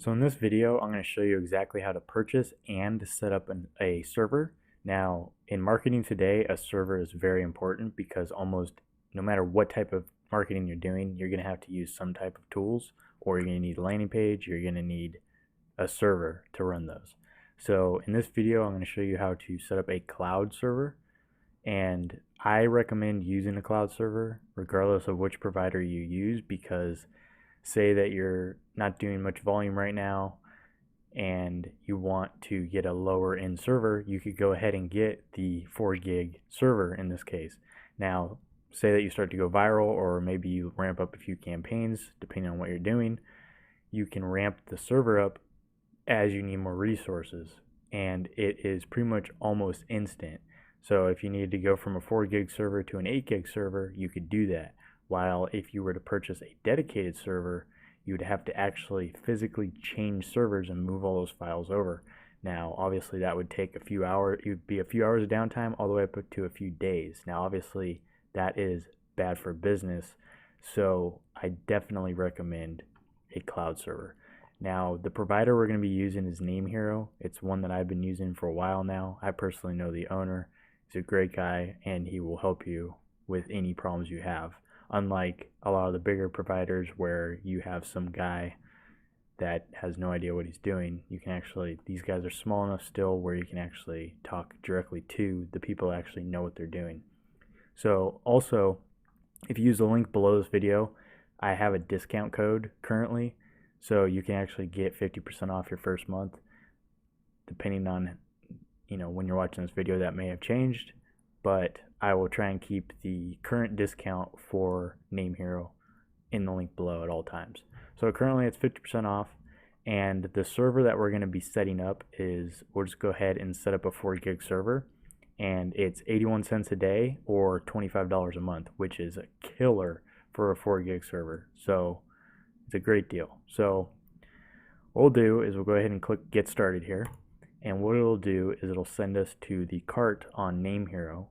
So in this video, I'm going to show you exactly how to purchase and set up a server. Now, in marketing today, a server is very important because almost no matter what type of marketing you're doing, you're going to have to use some type of tools, or you're going to need a landing page, you're going to need a server to run those. So in this video, I'm going to show you how to set up a cloud server. And I recommend using a cloud server regardless of which provider you use, because say that you're not doing much volume right now and you want to get a lower end server, you could go ahead and get the 4 gig server in this case. Now, say that you start to go viral, or maybe you ramp up a few campaigns, depending on what you're doing, you can ramp the server up as you need more resources, and it is pretty much almost instant. So if you need to go from a 4 gig server to an 8 gig server, you could do that. While if you were to purchase a dedicated server, you would have to actually physically change servers and move all those files over. Now, obviously that would take a few hours, it would be a few hours of downtime all the way up to a few days. Now, obviously that is bad for business, so I definitely recommend a cloud server. Now, the provider we're going to be using is NameHero. It's one that I've been using for a while now. I personally know the owner. He's a great guy, and he will help you with any problems you have. Unlike a lot of the bigger providers where you have some guy that has no idea what he's doing, you can actually, these guys are small enough still where you can actually talk directly to the people that actually know what they're doing. So also, if you use the link below this video, I have a discount code currently, so you can actually get 50% off your first month. Depending on, when you're watching this video, that may have changed, but I will try and keep the current discount for NameHero in the link below at all times. So currently it's 50% off, and the server that we're going to be setting up is, we'll just go ahead and set up a 4 gig server, and it's 81 cents a day or $25 a month, which is a killer for a 4 gig server. So it's a great deal. So what we'll do is we'll go ahead and click get started here, and what it'll do is it'll send us to the cart on NameHero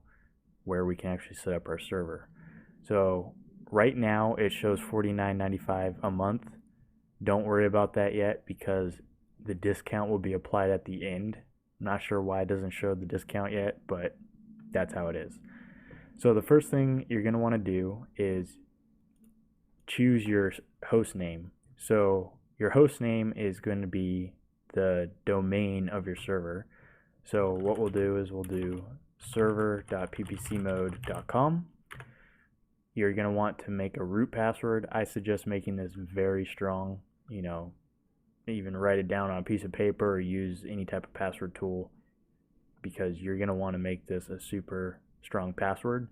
where we can actually set up our server. So right now it shows $49.95 a month. Don't worry about that yet because the discount will be applied at the end. I'm not sure why it doesn't show the discount yet, but that's how it is. So the first thing you're going to want to do is choose your host name. So your host name is going to be the domain of your server. So what we'll do is we'll do server.ppcmode.com. You're going to want to make a root password. I suggest making this very strong. Even write it down on a piece of paper or use any type of password tool, because you're going to want to make this a super strong password,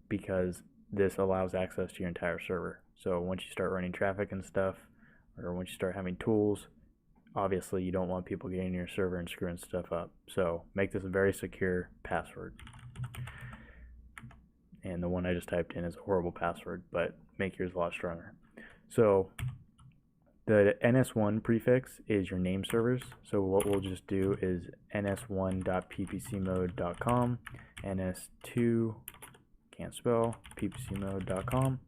because this allows access to your entire server. So once you start running traffic and stuff, or once you start having tools, obviously you don't want people getting in your server and screwing stuff up. So make this a very secure password. And the one I just typed in is a horrible password, but make yours a lot stronger. So the NS1 prefix is your name servers. So what we'll just do is ns1.ppcmode.com, ns2, can't spell, ppcmode.com,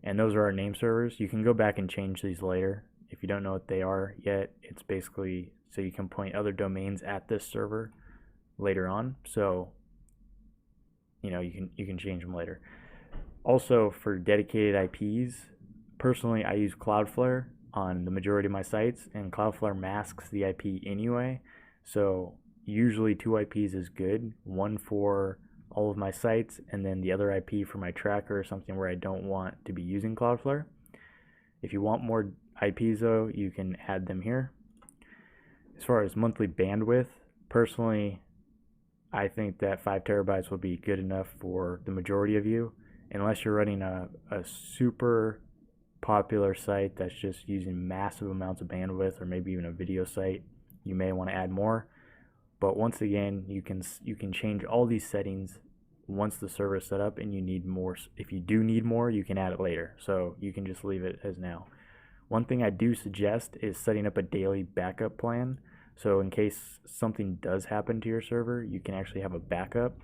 and those are our name servers. You can go back and change these later. If you don't know what they are yet, it's basically so you can point other domains at this server later on. So you can change them later. Also, for dedicated IPs, personally I use Cloudflare on the majority of my sites, and Cloudflare masks the IP anyway. So usually 2 IPs is good, one for all of my sites and then the other IP for my tracker or something where I don't want to be using Cloudflare. If you want more IPs though, you can add them here. As far as monthly bandwidth, personally I think that 5 terabytes will be good enough for the majority of you, unless you're running a super popular site that's just using massive amounts of bandwidth, or maybe even a video site. You may want to add more, but once again, you can change all these settings once the server is set up, and you need more. If you do need more, you can add it later, so you can just leave it as now. One thing I do suggest is setting up a daily backup plan. So in case something does happen to your server, you can actually have a backup.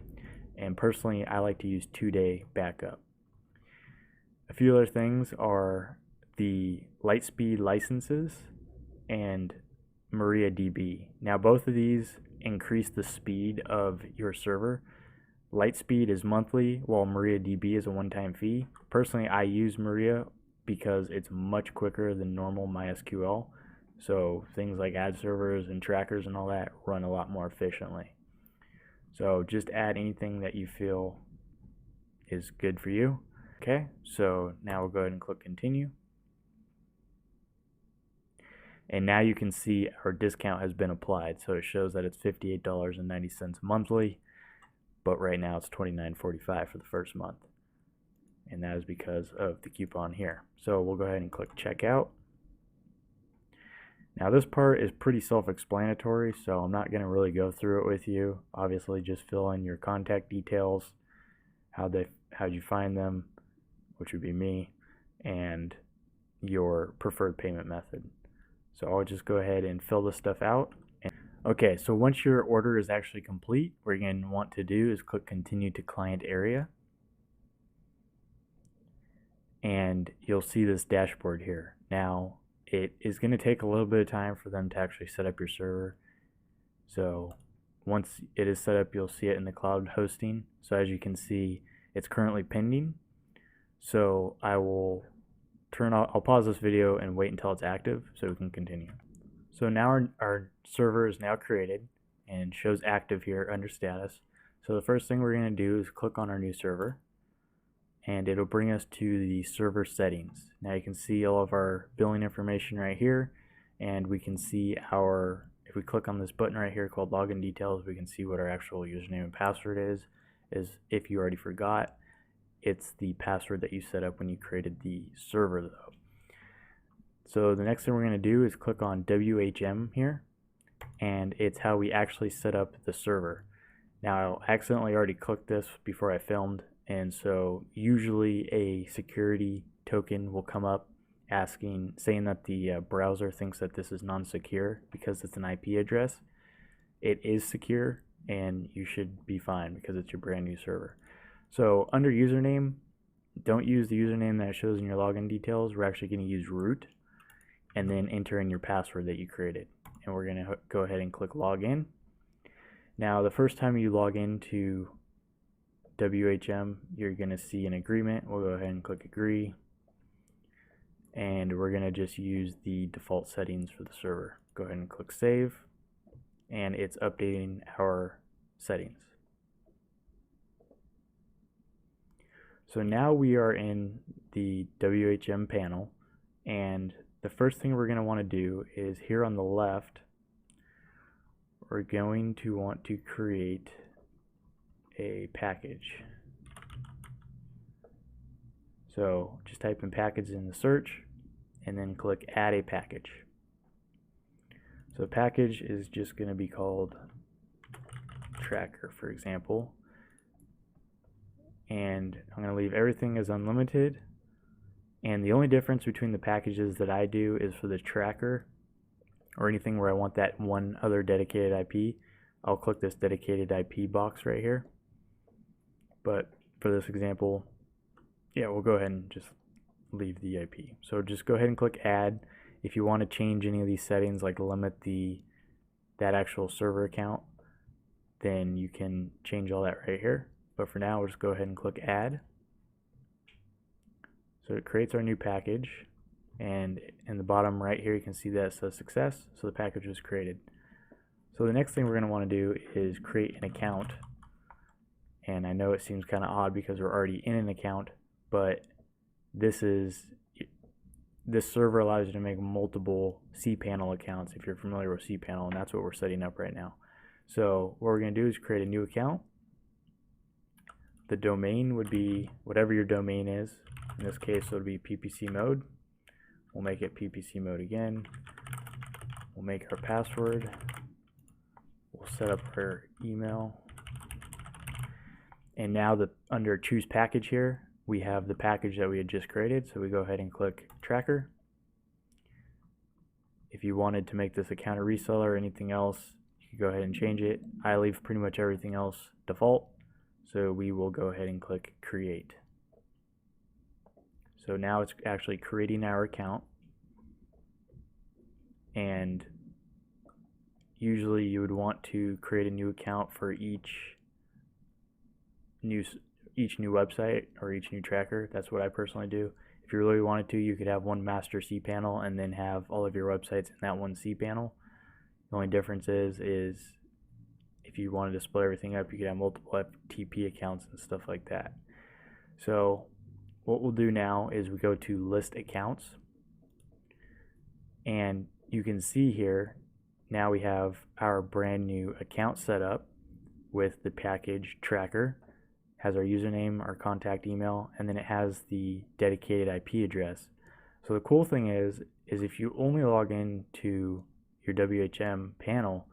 And personally, I like to use 2-day backup. A few other things are the Lightspeed licenses. and MariaDB. Now both of these increase the speed of your server. Lightspeed is monthly, while MariaDB is a one-time fee. Personally, I use Maria because it's much quicker than normal MySQL. So things like ad servers and trackers and all that run a lot more efficiently. So just add anything that you feel is good for you. Okay, so now we'll go ahead and click continue. And now you can see our discount has been applied. So it shows that it's $58.90 monthly, but right now it's $29.45 for the first month. And that is because of the coupon here. So we'll go ahead and click checkout. Now this part is pretty self-explanatory, so I'm not going to really go through it with you. Obviously just fill in your contact details, how'd you find them, which would be me, and your preferred payment method. So I'll just go ahead and fill this stuff out. Okay, so once your order is actually complete, what you're going to want to do is click continue to client area. And you'll see this dashboard here. Now, it is going to take a little bit of time for them to actually set up your server. So once it is set up, you'll see it in the cloud hosting. So as you can see, it's currently pending. So I'll pause this video and wait until it's active so we can continue. So now our server is now created and shows active here under status. So the first thing we're going to do is click on our new server, and it'll bring us to the server settings. Now you can see all of our billing information right here, and we can see if we click on this button right here called login details, we can see what our actual username and password is. If you already forgot, it's the password that you set up when you created the server though. So the next thing we're going to do is click on WHM here, and it's how we actually set up the server. Now I accidentally already clicked this before I filmed, and so usually a security token will come up saying that the browser thinks that this is non-secure because it's an IP address. It is secure and you should be fine because it's your brand new server. So under username, don't use the username that shows in your login details. We're actually going to use root and then enter in your password that you created. And we're going to go ahead and click login. Now the first time you log into WHM, you're going to see an agreement. We'll go ahead and click agree. And we're going to just use the default settings for the server. Go ahead and click save. And it's updating our settings. So now we are in the WHM panel, and the first thing we're going to want to do is here on the left, we're going to want to create a package. So just type in package in the search and then click add a package. So the package is just going to be called tracker, for example. And I'm going to leave everything as unlimited. And the only difference between the packages that I do is for the tracker or anything where I want that one other dedicated IP, I'll click this dedicated IP box right here. But for this example, yeah, we'll go ahead and just leave the IP. So just go ahead and click add. If you want to change any of these settings, like limit that actual server account, then you can change all that right here. But for now, we'll just go ahead and click add. So it creates our new package, and in the bottom right here you can see that it says success, so the package was created. So the next thing we're going to want to do is create an account. And I know it seems kind of odd because we're already in an account, but this server allows you to make multiple cPanel accounts if you're familiar with cPanel, and that's what we're setting up right now. So what we're going to do is create a new account. The domain would be whatever your domain is. In this case, it would be PPC mode. We'll make it PPC mode again. We'll make our password. We'll set up our email. And now under choose package here, we have the package that we had just created. So we go ahead and click tracker. If you wanted to make this account a reseller or anything else, you can go ahead and change it. I leave pretty much everything else default. So we will go ahead and click create. So now it's actually creating our account. and usually you would want to create a new account for new each new website or each new tracker. That's what I personally do. If you really wanted to, you could have one master cPanel and then have all of your websites in that one cPanel. The only difference is if you wanted to split everything up, you could have multiple FTP accounts and stuff like that. So what we'll do now is we go to list accounts, and you can see here now we have our brand new account set up with the package tracker, has our username, our contact email, and then it has the dedicated IP address. So the cool thing is if you only log in to your WHM panel,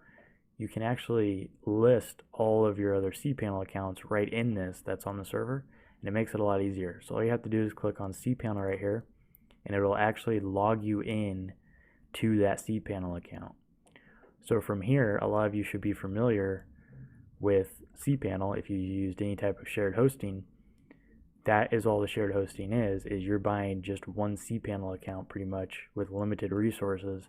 you can actually list all of your other cPanel accounts right in this that's on the server, and it makes it a lot easier. So all you have to do is click on cPanel right here, and it'll actually log you in to that cPanel account. So from here, a lot of you should be familiar with cPanel. If you used any type of shared hosting, that is all the shared hosting is you're buying just one cPanel account pretty much with limited resources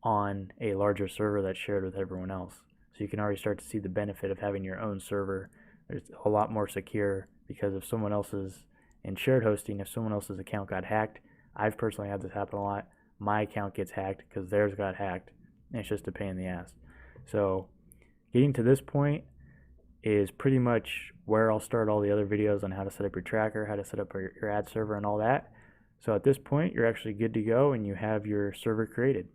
on a larger server that's shared with everyone else. So you can already start to see the benefit of having your own server. It's a lot more secure because if someone else's, in shared hosting, if someone else's account got hacked, I've personally had this happen a lot. My account gets hacked because theirs got hacked, and it's just a pain in the ass. So getting to this point is pretty much where I'll start all the other videos on how to set up your tracker, how to set up your ad server and all that. So at this point, you're actually good to go and you have your server created.